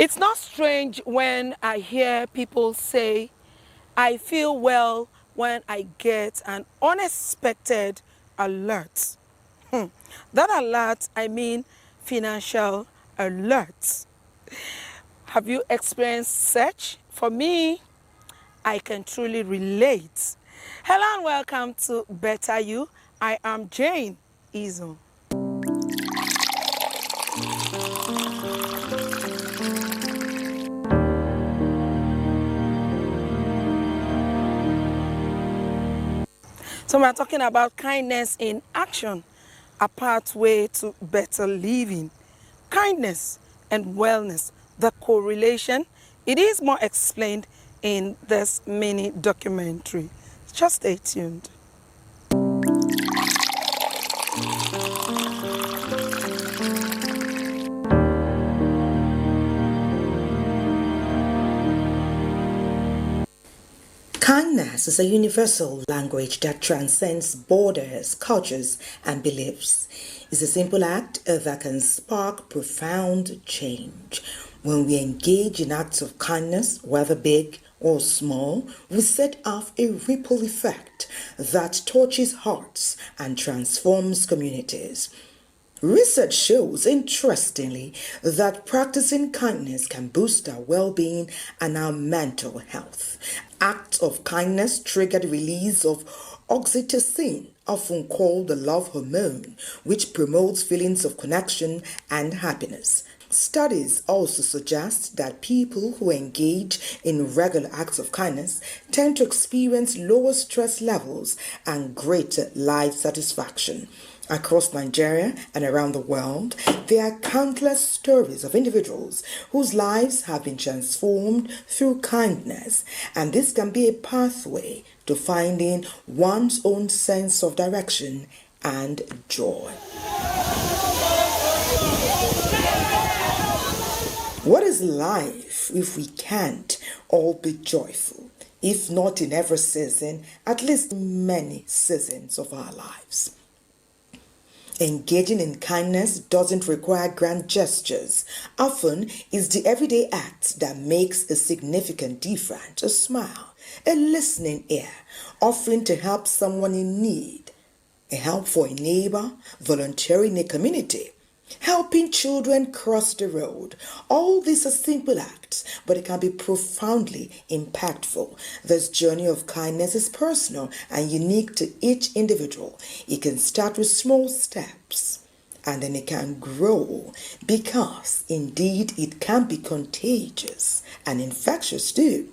It's not strange when I hear people say, I feel well when I get an unexpected alert. That alert, I mean financial alert. Have you experienced such? For me, I can truly relate. Hello and welcome to Better You. I am Jane Izo. So we're talking about kindness in action, a pathway to better living. Kindness and wellness, the correlation, it is more explained in this mini documentary. Just stay tuned. Kindness is a universal language that transcends borders, cultures, and beliefs. It's a simple act that can spark profound change. When we engage in acts of kindness, whether big or small, we set off a ripple effect that touches hearts and transforms communities. Research shows, interestingly, that practicing kindness can boost our well-being and our mental health. Acts of kindness trigger the release of oxytocin, often called the love hormone, which promotes feelings of connection and happiness. Studies also suggest that people who engage in regular acts of kindness tend to experience lower stress levels and greater life satisfaction. Across Nigeria and around the world, there are countless stories of individuals whose lives have been transformed through kindness, and this can be a pathway to finding one's own sense of direction and joy. What is life if we can't all be joyful? If not in every season, at least in many seasons of our lives. Engaging in kindness doesn't require grand gestures. Often, it's the everyday act that makes a significant difference. A smile, a listening ear, offering to help someone in need, a help for a neighbor, volunteering in a community, helping children cross the road. All these are simple acts, but it can be profoundly impactful. This journey of kindness is personal and unique to each individual. It can start with small steps, and then it can grow, because indeed it can be contagious and infectious too.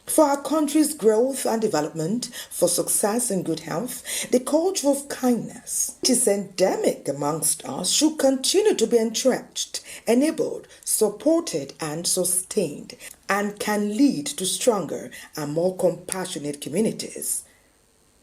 For our country's growth and development, for success and good health, the culture of kindness, which is endemic amongst us, should continue to be entrenched, enabled, supported, and sustained, and can lead to stronger and more compassionate communities.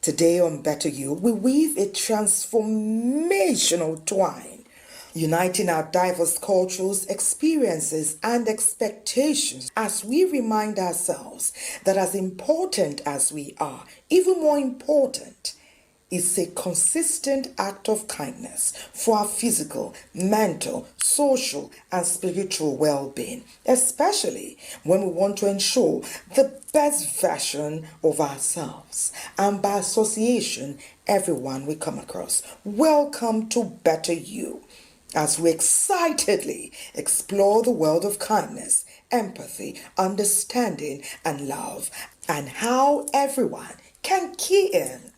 Today on Better You, we weave a transformational twine, uniting our diverse cultures, experiences, and expectations as we remind ourselves that as important as we are, even more important is a consistent act of kindness for our physical, mental, social, and spiritual well-being, especially when we want to ensure the best version of ourselves, and by association, everyone we come across. Welcome to Better You, as we excitedly explore the world of kindness, empathy, understanding, and love, and how everyone can key in.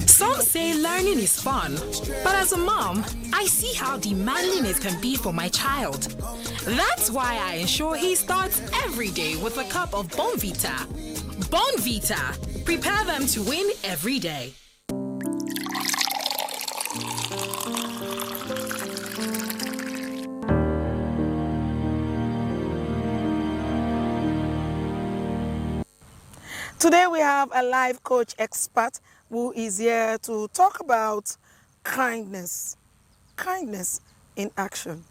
Some say learning is fun, but as a mom, I see how demanding it can be for my child. That's why I ensure he starts every day with a cup of Bonvita. Bonvita. Prepare them to win every day. Today we have a life coach expert who is here to talk about kindness. Kindness in action.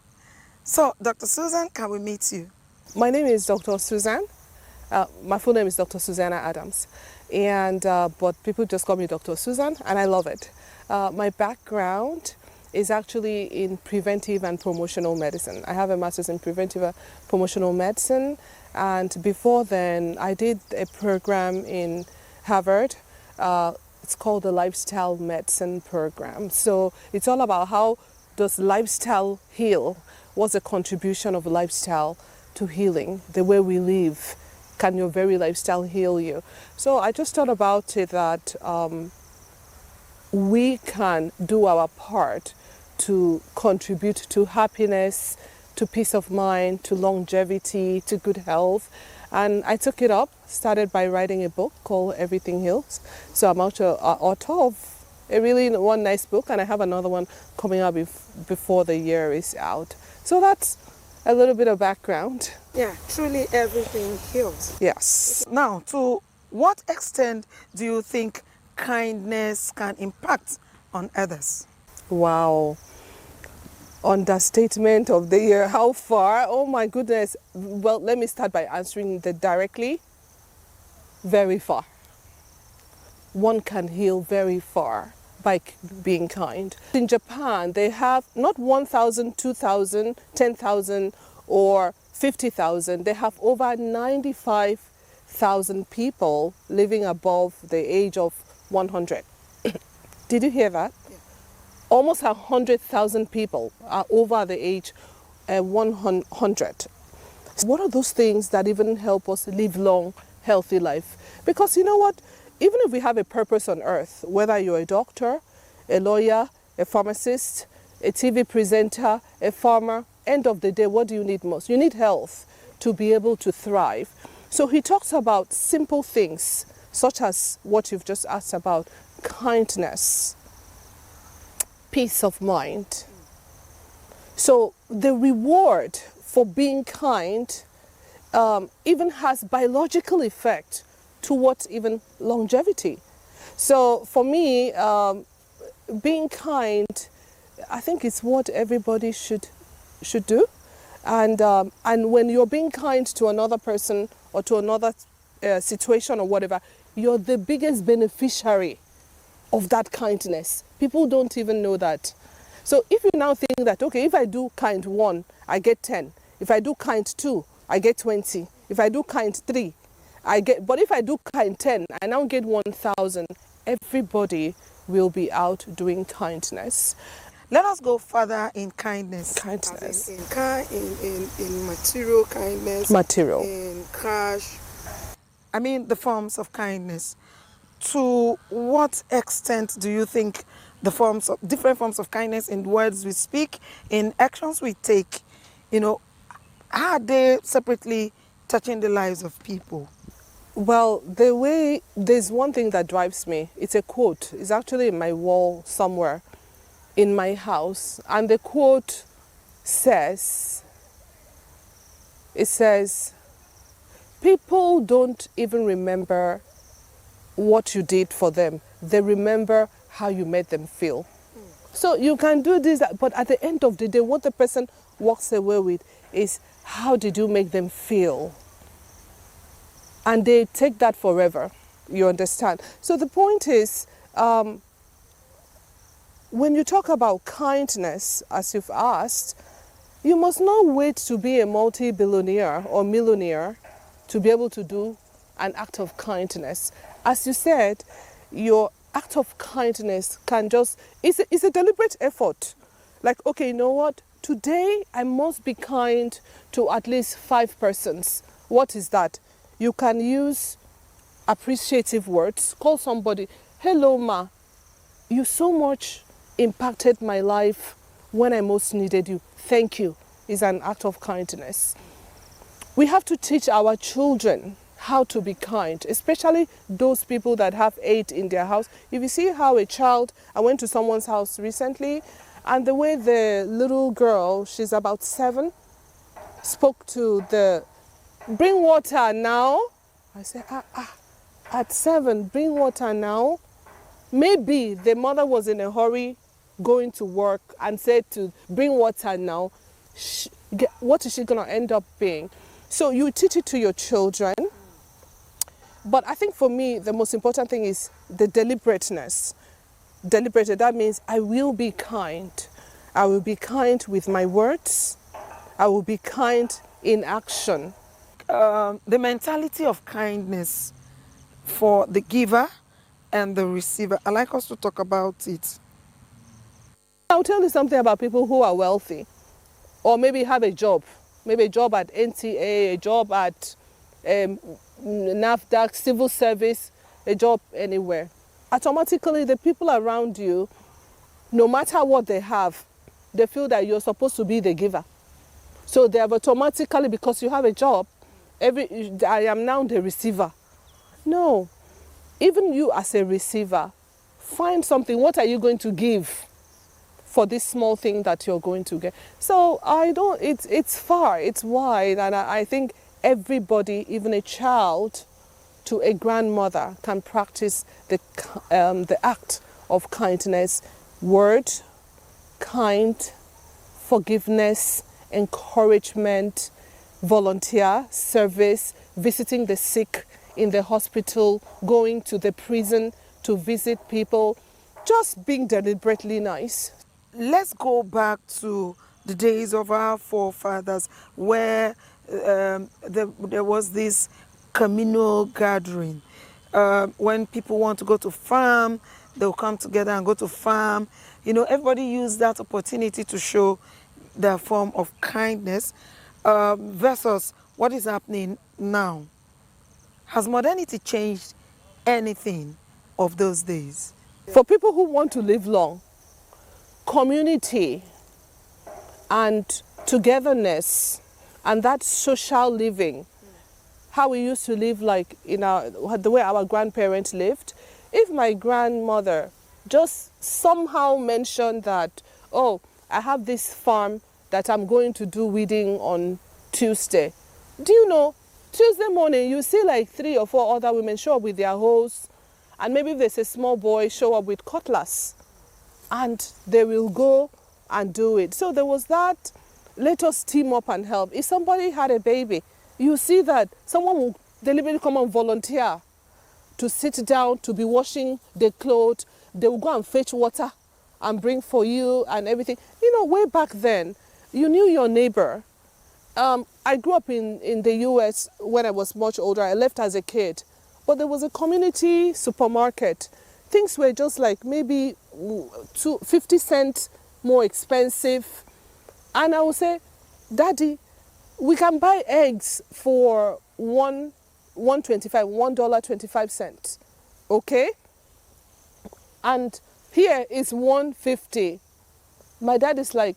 So, Dr. Susan, can we meet you? My name is Dr. Susan. My full name is Dr. Susanna Adams, and but people just call me Dr. Susan, and I love it. My background is actually in preventive and promotional medicine. I have a master's in preventive and promotional medicine, and before then I did a program in Harvard. It's called the Lifestyle Medicine Program. So it's all about how does lifestyle heal? What's the contribution of lifestyle to healing? The way we live, can your very lifestyle heal you? So I just thought about it that we can do our part to contribute to happiness, to peace of mind, to longevity, to good health. And I took it up, started by writing a book called Everything Heals. So I'm author of a really one nice book, and I have another one coming out before the year is out. So that's a little bit of background. Yeah, truly everything heals. Yes. Now, to what extent do you think kindness can impact on others? Wow. Understatement of the year. How far? Oh my goodness. Well, let me start by answering that directly. Very far. One can heal very far by being kind. In Japan, they have not 1,000, 2,000, 10,000 or 50,000. They have over 95,000 people living above the age of 100. Did you hear that? Yeah. Almost 100,000 people are over the age 100. What are those things that even help us live long, healthy life? Because you know what? Even if we have a purpose on earth, whether you're a doctor, a lawyer, a pharmacist, a TV presenter, a farmer, end of the day, what do you need most? You need health to be able to thrive. So he talks about simple things, such as what you've just asked about, kindness, peace of mind. So the reward for being kind even has biological effect towards even longevity. So for me, being kind, I think it's what everybody should do. And when you're being kind to another person or to another situation or whatever, you're the biggest beneficiary of that kindness. People don't even know that. So if you now think that, okay, if I do kind 1, I get 10. If I do kind 2, I get 20. If I do kind 3, but if I do kind 10, I now get 1,000. Everybody will be out doing kindness. Let us go further in kindness. Kindness. In material kindness. Material. In cash. I mean, the forms of kindness. To what extent do you think the different forms of kindness in words we speak, in actions we take, are they separately touching the lives of people? Well, there's one thing that drives me. It's a quote. It's actually in my wall somewhere in my house. And the quote says, people don't even remember what you did for them. They remember how you made them feel. So you can do this, but at the end of the day, what the person walks away with is, how did you make them feel? And they take that forever, you understand? So the point is, when you talk about kindness, as you've asked, you must not wait to be a multi-billionaire or millionaire to be able to do an act of kindness. As you said, your act of kindness it's a deliberate effort. Like, okay, you know what? Today I must be kind to at least 5 persons. What is that? You can use appreciative words. Call somebody, hello ma, you so much impacted my life when I most needed you. Thank you. Is an act of kindness. We have to teach our children how to be kind, especially those people that have 8 in their house. If you see how I went to someone's house recently, and the way the little girl, she's about 7, spoke to bring water now. I said, at 7, bring water now. Maybe the mother was in a hurry going to work and said to bring water now. What is she going to end up being? So you teach it to your children. But I think for me, the most important thing is the deliberateness. Deliberated, that means I will be kind. I will be kind with my words. I will be kind in action. The mentality of kindness for the giver and the receiver. I'd like us to talk about it. I'll tell you something about people who are wealthy or maybe have a job. Maybe a job at NTA, a job at NAFDAC, civil service, a job anywhere. Automatically, the people around you, no matter what they have, they feel that you're supposed to be the giver. So they have automatically, because you have a job, I am now the receiver. No, even you as a receiver, find something. What are you going to give for this small thing that you're going to get? So it's far, it's wide, and I think everybody, even a child to a grandmother, can practice the act of kindness. Word, kind, forgiveness, encouragement, volunteer, service, visiting the sick in the hospital, going to the prison to visit people, just being deliberately nice. Let's go back to the days of our forefathers where there was this communal gathering. When people want to go to farm, they'll come together and go to farm. You know, everybody used that opportunity to show their form of kindness versus what is happening now. Has modernity changed anything of those days? For people who want to live long, community and togetherness and that social living, how we used to live, like the way our grandparents lived. If my grandmother just somehow mentioned that, oh, I have this farm that I'm going to do weeding on Tuesday. Do you know, Tuesday morning you see like 3 or 4 other women show up with their hoes, and maybe if there's a small boy, show up with cutlass, and they will go and do it. So there was that, let us team up and help. If somebody had a baby, you see that someone will deliberately come and volunteer to sit down, to be washing the clothes. They will go and fetch water and bring for you and everything. You know, way back then, you knew your neighbor. I grew up in the US when I was much older. I left as a kid. But there was a community supermarket. Things were just like maybe 50 cents more expensive. And I would say, Daddy, we can buy eggs for $1.25. Okay? And here is $1.50. My dad is like,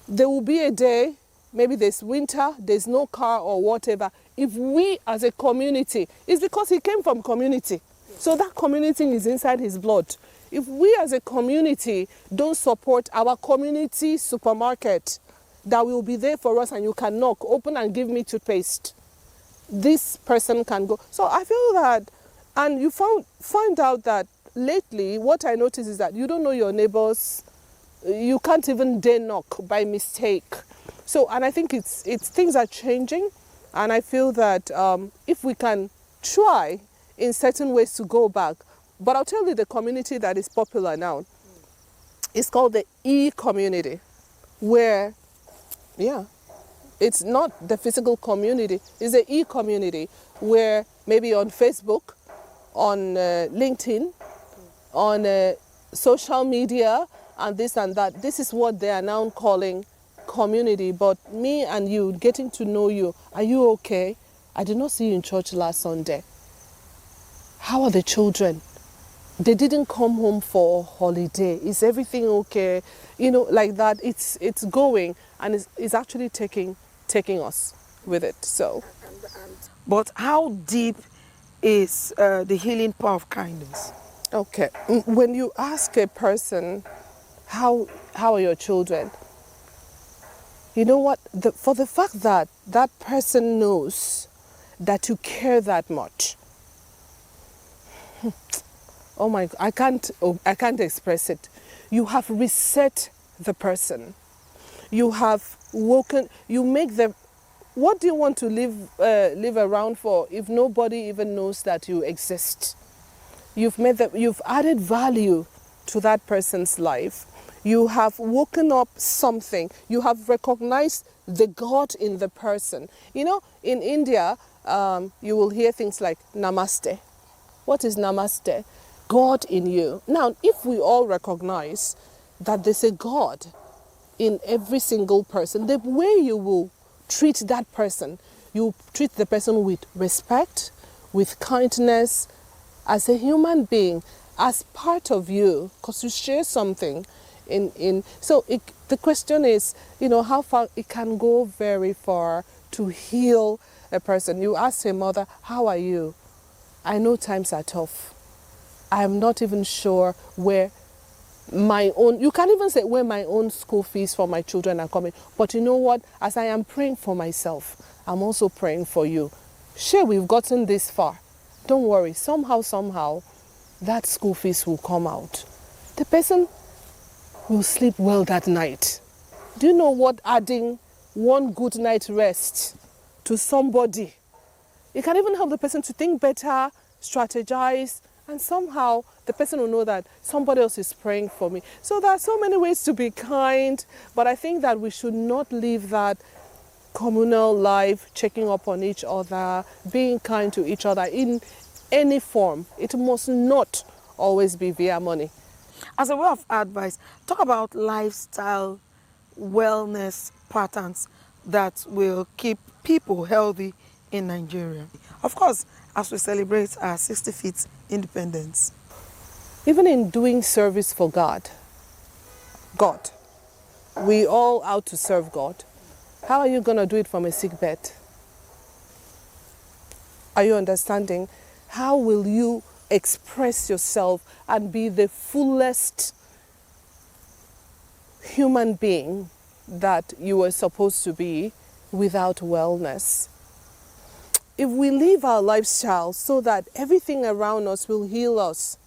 there will be a day, maybe there's winter, there's no car or whatever. If we as a community, it's because he came from community. So that community is inside his blood. If we as a community don't support our community supermarket that will be there for us, and you can knock, open and give me toothpaste, this person can go. So I feel that, and you find out that lately, what I notice is that you don't know your neighbors. You can't even dare knock by mistake. So, and I think it's things are changing, and I feel that if we can try in certain ways to go back. But I'll tell you, the community that is popular now is called the e-community, where, it's not the physical community, it's the e-community, where maybe on Facebook, on LinkedIn, on social media, and this and that. This is what they are now calling community. But me and you, getting to know you, are you okay? I did not see you in church last Sunday. How are the children? They didn't come home for holiday. Is everything okay? You know, like that. It's going, and it's actually taking us with it. So, but how deep is the healing power of kindness? Okay, when you ask a person, how are your children? You know what? For the fact that that person knows that you care that much. Oh my! I can't express it. You have reset the person. You have woken. You make them what do you want to live around for if nobody even knows that you exist? You've added value to that person's life. You have woken up something. You have recognized the God in the person. You know, in India, you will hear things like namaste. What is namaste? God in you. Now, if we all recognize that there's a God in every single person, the way you will treat that person, you treat the person with respect, with kindness, as a human being, as part of you, because you share something the question is, how far it can go very far to heal a person. You ask a mother, how are you? I know times are tough. I'm not even sure where you can even say where my own school fees for my children are coming. But you know what? As I am praying for myself, I'm also praying for you. Sure, we've gotten this far. Don't worry. Somehow, that school fees will come out. The person will sleep well that night. Do you know what adding one good night rest to somebody? It can even help the person to think better, strategize, and somehow the person will know that somebody else is praying for me. So there are so many ways to be kind, but I think that we should not leave that communal life, checking up on each other, being kind to each other in any form. It must not always be via money. As a way of advice, talk about lifestyle wellness patterns that will keep people healthy in Nigeria. Of course, as we celebrate our 65th independence. Even in doing service for God, we all out to serve God. How are you going to do it from a sick bed? Are you understanding? How will you express yourself and be the fullest human being that you were supposed to be without wellness? If we live our lifestyle so that everything around us will heal us,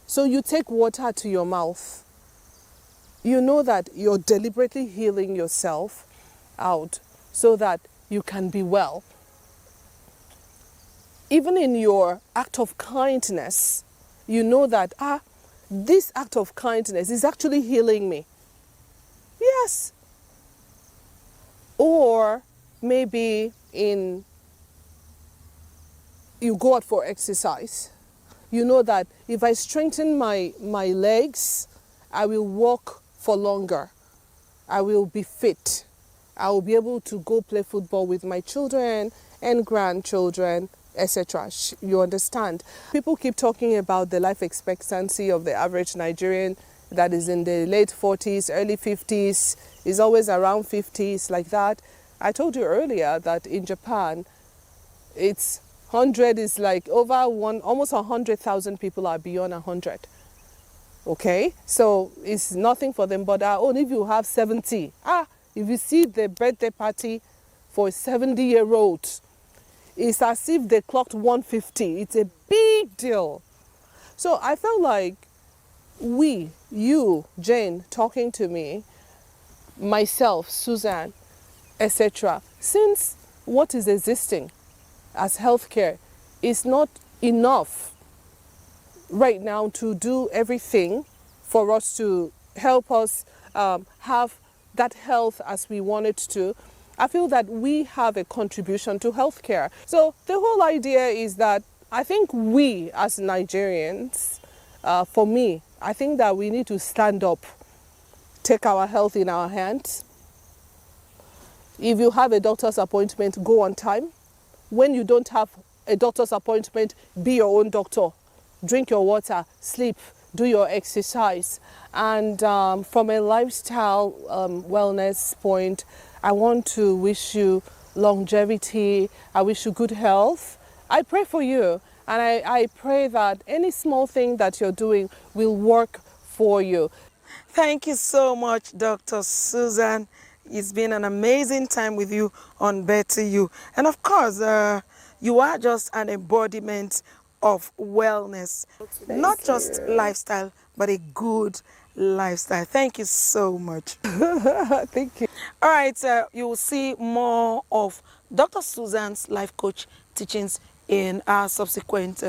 so you take water to your mouth, you know that you're deliberately healing yourself out so that you can be well. Even in your act of kindness, you know that, this act of kindness is actually healing me. Yes. Or maybe you go out for exercise. You know that if I strengthen my legs, I will walk for longer. I will be fit. I will be able to go play football with my children and grandchildren, etc. You understand? People keep talking about the life expectancy of the average Nigerian that is in the late 40s, early 50s, is always around 50s, like that. I told you earlier that in Japan, it's 100 is like almost 100,000 people are beyond 100. Okay, so it's nothing for them, but only if you have 70. If you see the birthday party for a 70-year-old, it's as if they clocked 150. It's a big deal. So I felt like you, Jane, talking to me, myself, Susan, etc., since what is existing as healthcare is not enough right now to do everything for us to help us have that health as we want it to, I feel that we have a contribution to healthcare. So the whole idea is that I think we as Nigerians, for me, I think that we need to stand up, take our health in our hands. If you have a doctor's appointment, go on time. When you don't have a doctor's appointment, be your own doctor. Drink your water, sleep, do your exercise. And from a lifestyle wellness point, I want to wish you longevity. I wish you good health. I pray for you. And I pray that any small thing that you're doing will work for you. Thank you so much, Dr. Susan. It's been an amazing time with you on Better You. And of course, you are just an embodiment of wellness. Not just lifestyle, but a good lifestyle. Thank you so much. Thank you. All right, you will see more of Dr. Susan's life coach teachings in our subsequent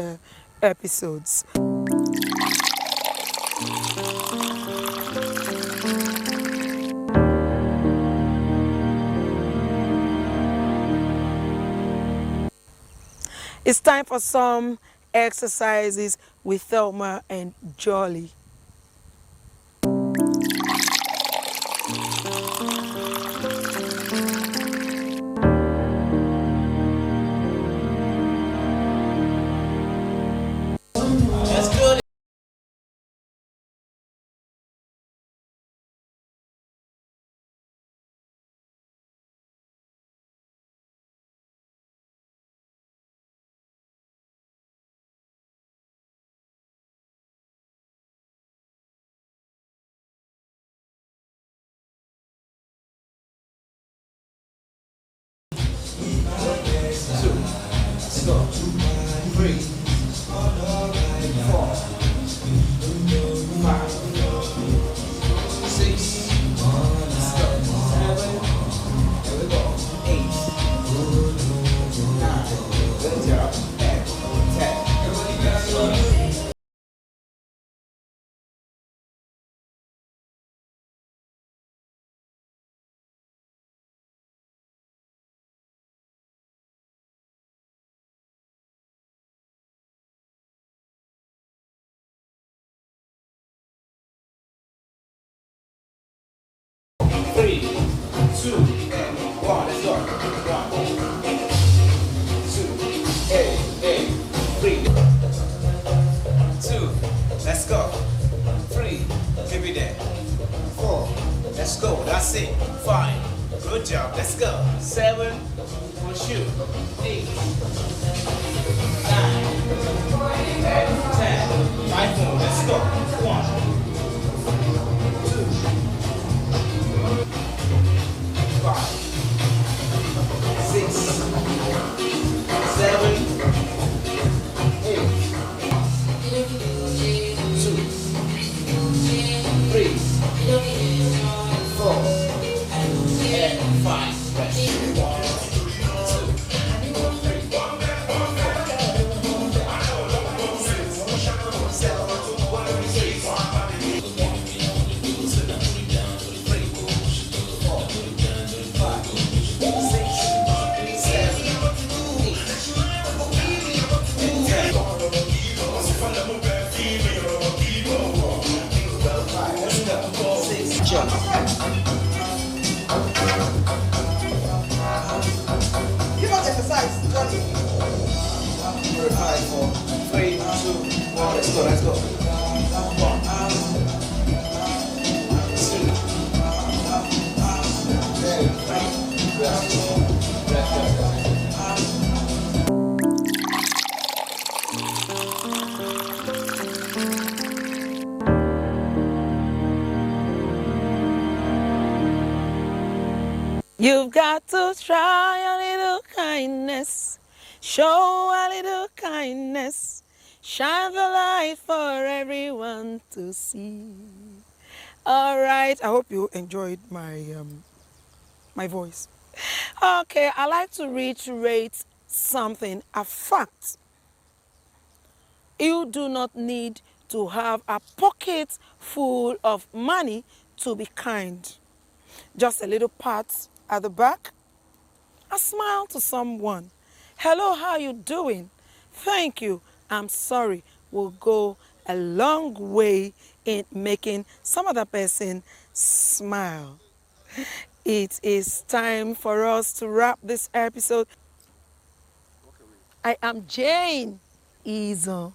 episodes. It's time for some exercises with Thelma and Jolly. Three, two, one, let's go. 1, 2, 3, 2, let's go. 3, keep it there. 4, let's go. That's it. 5, good job. Let's go. 7, shoot. 8, 9, 10. 5 more. Let's go. 1. 5, 6, 7, 8, 2, 3, 4, and 5. Rest. 1, 2, 3, 6, 7, 8. Give us exercise, Johnny. 5, 4, 3, 2, 1. Let's go, let's go. 1, 2, 3. Rest. You've got to try a little kindness, show a little kindness, shine the light for everyone to see. All right, I hope you enjoyed my voice. Okay, I like to reiterate something, a fact. You do not need to have a pocket full of money to be kind. Just a little pat at the back, a smile to someone. Hello, how you doing? Thank you, I'm sorry, will go a long way in making some other person smile. It is time for us to wrap this episode. I am Jane Ezo.